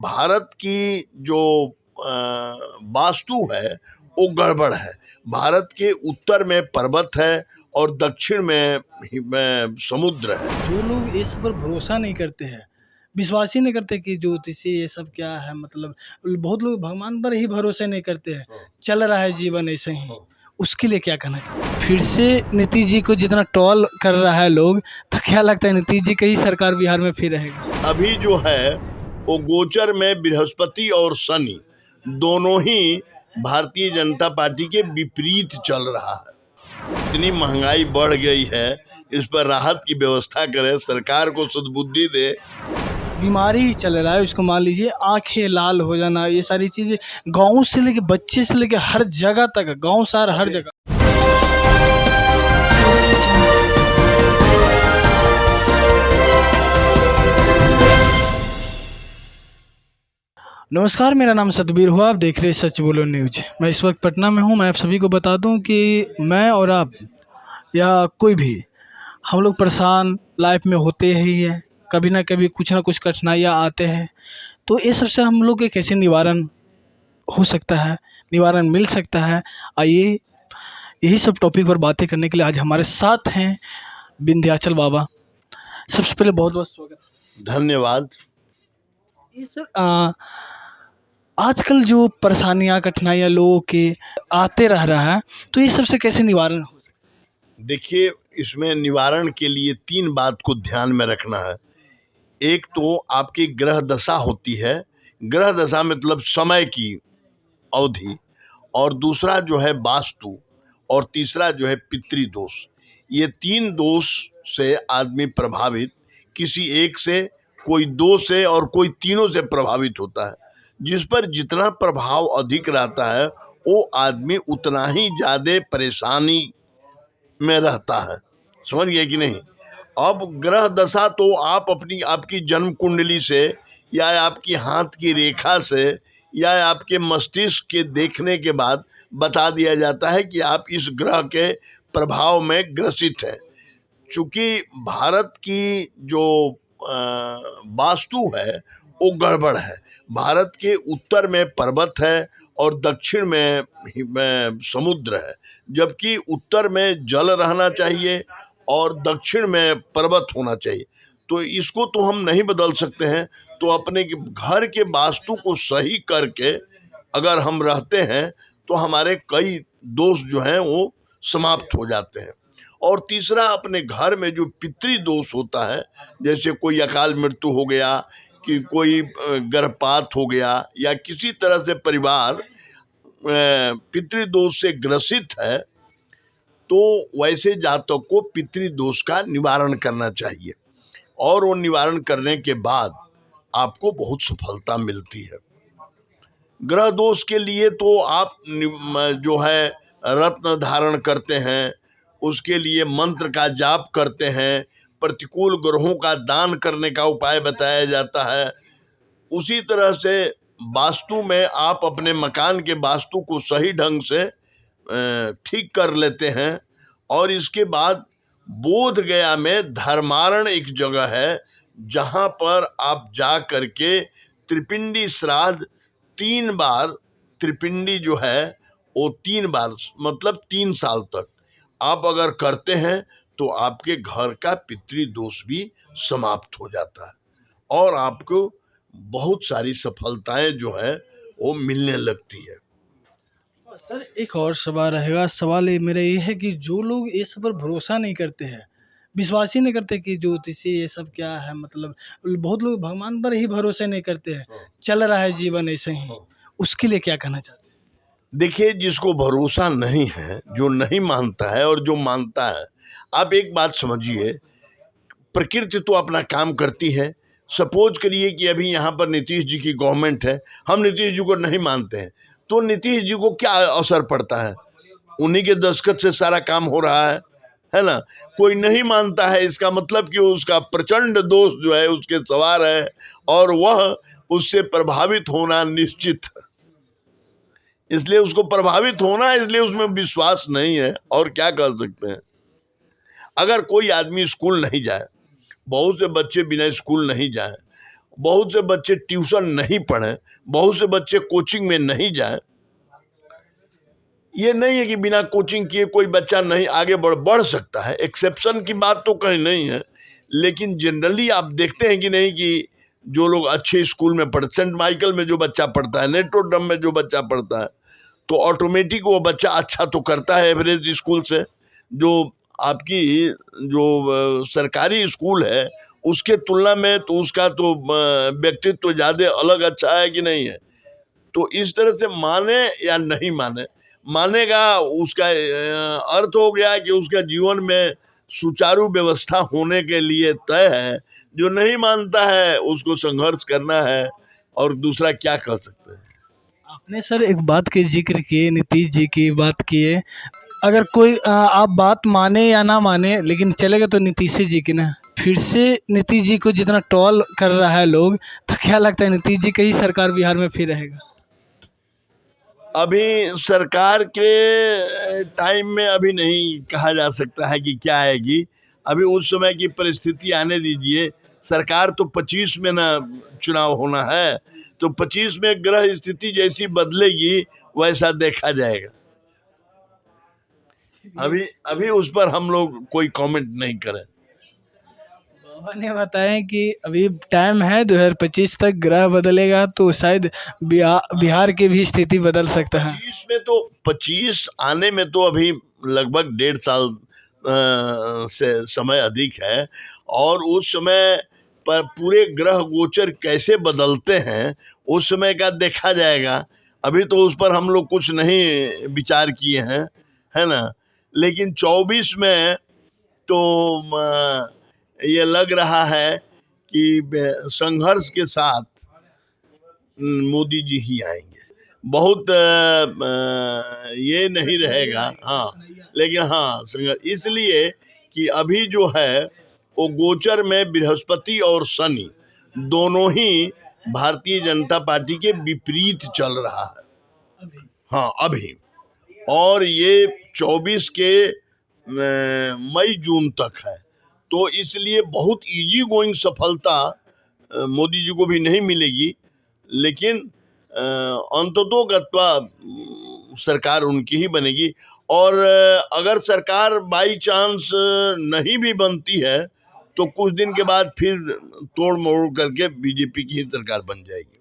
भारत की जो वास्तु है वो गड़बड़ है। भारत के उत्तर में पर्वत है और दक्षिण में समुद्र है। जो लोग ये सब पर भरोसा नहीं करते हैं, विश्वास ही नहीं करते कि ज्योतिषी ये सब क्या है, मतलब बहुत लोग भगवान पर ही भरोसा नहीं करते हैं। चल रहा है जीवन ऐसे ही, उसके लिए क्या कहना चाहिए? फिर से नीतीश जी को जितना ट्रोल कर रहा है लोग, तो क्या लगता है नीतीश जी की ही सरकार बिहार में फिर रहेगी? अभी जो है वो गोचर में बृहस्पति और शनि दोनों ही भारतीय जनता पार्टी के विपरीत चल रहा है। इतनी महंगाई बढ़ गई है, इस पर राहत की व्यवस्था करे, सरकार को सद्बुद्धि दे। बीमारी ही चल रहा है, उसको मान लीजिए आंखें लाल हो जाना, ये सारी चीज़ें गाँव से लेके बच्चे से लेके हर जगह तक, गाँव शहर हर जगह। नमस्कार, मेरा नाम सतबीर हुआ, आप देख रहे हैं सच बोलो न्यूज। मैं इस वक्त पटना में हूँ। मैं आप सभी को बता दूं कि मैं और आप या कोई भी, हम लोग परेशान लाइफ में होते ही हैं। कभी ना कभी कुछ ना कुछ कठिनाइयाँ आते हैं, तो ये सबसे हम लोग के कैसे निवारण हो सकता है, निवारण मिल सकता है। आइए यही सब टॉपिक पर बातें करने के लिए आज हमारे साथ हैं विंध्याचल बाबा। सबसे पहले बहुत बहुत स्वागत। धन्यवाद। इस आजकल जो परेशानियाँ कठिनाइयाँ लोगों के आते रह रहा है, तो ये सबसे कैसे निवारण हो सकता है? देखिए, इसमें निवारण के लिए 3 बात को ध्यान में रखना है। एक तो आपकी ग्रह दशा होती है, ग्रह दशा मतलब समय की अवधि, और दूसरा जो है वास्तु, और तीसरा जो है पितृदोष। ये 3 दोष से आदमी प्रभावित, किसी एक से, कोई 2 से और कोई तीनों से प्रभावित होता है। जिस पर जितना प्रभाव अधिक रहता है वो आदमी उतना ही ज़्यादा परेशानी में रहता है। समझ गए कि नहीं? अब ग्रह दशा तो आप आपकी जन्म कुंडली से या आपकी हाथ की रेखा से या आपके मस्तिष्क के देखने के बाद बता दिया जाता है कि आप इस ग्रह के प्रभाव में ग्रसित हैं। चूंकि भारत की जो वास्तु है वो गड़बड़ है। भारत के उत्तर में पर्वत है और दक्षिण में समुद्र है, जबकि उत्तर में जल रहना चाहिए और दक्षिण में पर्वत होना चाहिए। तो इसको तो हम नहीं बदल सकते हैं। तो अपने घर के वास्तु को सही करके अगर हम रहते हैं तो हमारे कई दोष जो हैं वो समाप्त हो जाते हैं। और तीसरा, अपने घर में जो पितृदोष होता है, जैसे कोई अकाल मृत्यु हो गया, कि कोई गर्भपात हो गया, या किसी तरह से परिवार पितृदोष से ग्रसित है, तो वैसे जातक को पितृदोष का निवारण करना चाहिए। और वो निवारण करने के बाद आपको बहुत सफलता मिलती है। ग्रह दोष के लिए तो आप जो है रत्न धारण करते हैं, उसके लिए मंत्र का जाप करते हैं, प्रतिकूल ग्रहों का दान करने का उपाय बताया जाता है। उसी तरह से वास्तु में आप अपने मकान के वास्तु को सही ढंग से ठीक कर लेते हैं। और इसके बाद बोध गया में धर्मारण एक जगह है, जहां पर आप जा करके त्रिपिंडी श्राद्ध 3 बार, त्रिपिंडी जो है वो 3 बार मतलब 3 साल तक आप अगर करते हैं तो आपके घर का पितृदोष भी समाप्त हो जाता है और आपको बहुत सारी सफलताएं जो है वो मिलने लगती है। सर एक और सवाल रहेगा। सवाल ये मेरा ये है कि जो लोग ये सब पर भरोसा नहीं करते हैं, विश्वास ही नहीं करते कि ज्योतिषी ये सब क्या है, मतलब बहुत लोग भगवान पर ही भरोसा नहीं करते हैं। चल रहा है जीवन ऐसे ही, उसके लिए क्या कहना चाहते हैं? देखिए, जिसको भरोसा नहीं है, जो नहीं मानता है और जो मानता है, आप एक बात समझिए, प्रकृति तो अपना काम करती है। सपोज करिए कि अभी यहाँ पर नीतीश जी की गवर्नमेंट है, हम नीतीश जी को नहीं मानते हैं, तो नीतीश जी को क्या असर पड़ता है? उन्हीं के दस्तखत से सारा काम हो रहा है ना? कोई नहीं मानता है, इसका मतलब कि उसका प्रचंड दोष जो है उसके सवार है और वह उससे प्रभावित होना निश्चित है। इसलिए उसको प्रभावित होना है, इसलिए उसमें विश्वास नहीं है। और क्या कर सकते हैं? अगर कोई आदमी स्कूल नहीं जाए, बहुत से बच्चे बिना स्कूल नहीं जाए, बहुत से बच्चे ट्यूशन नहीं पढ़ें, बहुत से बच्चे कोचिंग में नहीं जाएं। ये नहीं है कि बिना कोचिंग किए कोई बच्चा नहीं आगे बढ़ सकता है, एक्सेप्शन की बात तो कहीं नहीं है, लेकिन जनरली आप देखते हैं कि नहीं कि जो लोग अच्छे स्कूल में पढ़ते, सेंट माइकल में जो बच्चा पढ़ता है, नेट्रोडम में जो बच्चा पढ़ता है, तो ऑटोमेटिक वो बच्चा अच्छा तो करता है एवरेज स्कूल से। जो आपकी जो सरकारी स्कूल है उसके तुलना में तो उसका तो व्यक्तित्व तो ज़्यादा अलग अच्छा है कि नहीं है। तो इस तरह से माने या नहीं माने, मानेगा उसका अर्थ हो गया कि उसका जीवन में सुचारू व्यवस्था होने के लिए तय है। जो नहीं मानता है उसको संघर्ष करना है, और दूसरा क्या कह सकते हैं। आपने सर एक बात की जिक्र किए, नीतीश जी की बात किए। अगर कोई आप बात माने या ना माने, लेकिन चलेगा तो नीतीश जी की ना। फिर से नीतीश जी को जितना ट्रोल कर रहा है लोग, तो क्या लगता है नीतीश जी का ही सरकार बिहार में फिर रहेगा? अभी सरकार के टाइम में अभी नहीं कहा जा सकता है कि क्या आएगी। अभी उस समय की परिस्थिति आने दीजिए। सरकार तो 25 में ना चुनाव होना है, तो 25 में ग्रह स्थिति जैसी बदलेगी वैसा देखा जाएगा। अभी उस पर हम लोग कोई कमेंट नहीं करें। बाबा ने बताया कि अभी टाइम है, 2025 तक ग्रह बदलेगा तो शायद बिहार की भी स्थिति बदल सकता है। 25 में तो 25 आने में तो अभी लगभग 1.5 साल से समय अधिक है, और उस समय पर पूरे ग्रह गोचर कैसे बदलते हैं उस समय का देखा जाएगा। अभी तो उस पर हम लोग कुछ नहीं विचार किए हैं, है ना। लेकिन 24 में तो ये लग रहा है कि संघर्ष के साथ मोदी जी ही आएंगे। बहुत ये नहीं रहेगा, हाँ, लेकिन हाँ संघर्ष इसलिए कि अभी जो है वो गोचर में बृहस्पति और शनि दोनों ही भारतीय जनता पार्टी के विपरीत चल रहा है। हाँ अभी, और ये 24 के मई जून तक है, तो इसलिए बहुत इजी गोइंग सफलता मोदी जी को भी नहीं मिलेगी। लेकिन अंततोगत्वा सरकार उनकी ही बनेगी। और अगर सरकार बाई चांस नहीं भी बनती है तो कुछ दिन के बाद फिर तोड़ मोड़ करके बीजेपी की ही सरकार बन जाएगी।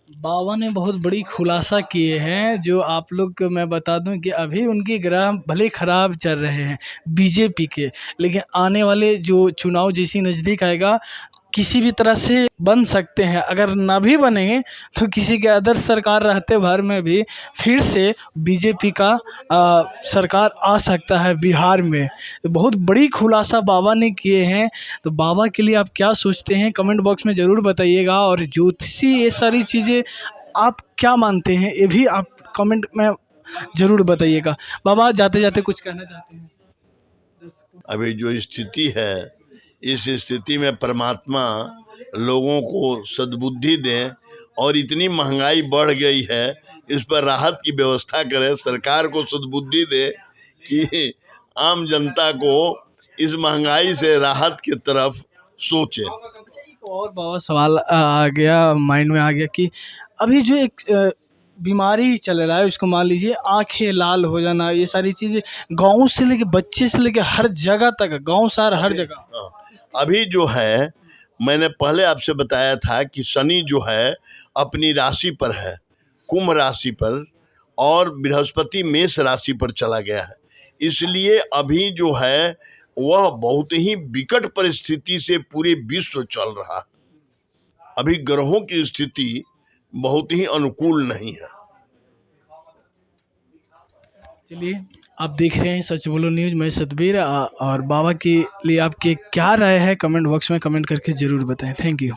बाबा ने बहुत बड़ी खुलासा किए हैं, जो आप लोग को मैं बता दूं कि अभी उनके ग्रह भले ख़राब चल रहे हैं बीजेपी के, लेकिन आने वाले जो चुनाव जैसी नज़दीक आएगा किसी भी तरह से बन सकते हैं। अगर ना भी बनेंगे तो किसी के अदर सरकार रहते भर में भी फिर से बीजेपी का सरकार आ सकता है बिहार में। तो बहुत बड़ी खुलासा बाबा ने किए हैं। तो बाबा के लिए आप क्या सोचते हैं कमेंट बॉक्स में ज़रूर बताइएगा, और ज्योतिषी ये सारी चीज़ें आप क्या मानते हैं ये भी आप कमेंट में ज़रूर बताइएगा। बाबा जाते जाते कुछ कहना चाहते हैं? अभी जो स्थिति है, इस स्थिति में परमात्मा लोगों को सद्बुद्धि दें, और इतनी महंगाई बढ़ गई है इस पर राहत की व्यवस्था करें। सरकार को सद्बुद्धि दे कि आम जनता को इस महंगाई से राहत की तरफ सोचे। और बाबा सवाल आ गया माइंड में आ गया कि अभी जो एक बीमारी चल रहा है, उसको मान लीजिए आंखें लाल हो जाना, ये सारी चीज़ें गाँव से लेके बच्चे से लेके हर जगह तक, गांव शहर हर जगह। हाँ, अभी जो है मैंने पहले आपसे बताया था कि शनि जो है अपनी राशि पर है, कुंभ राशि पर, और बृहस्पति मेष राशि पर चला गया है। इसलिए अभी जो है वह बहुत ही विकट परिस्थिति से पूरे विश्व चल रहा है। अभी ग्रहों की स्थिति बहुत ही अनुकूल नहीं है। चलिए, आप देख रहे हैं सच बोलो न्यूज़, मैं सतबीर। और बाबा के लिए आपके क्या राय है कमेंट बॉक्स में कमेंट करके ज़रूर बताएं। Thank you.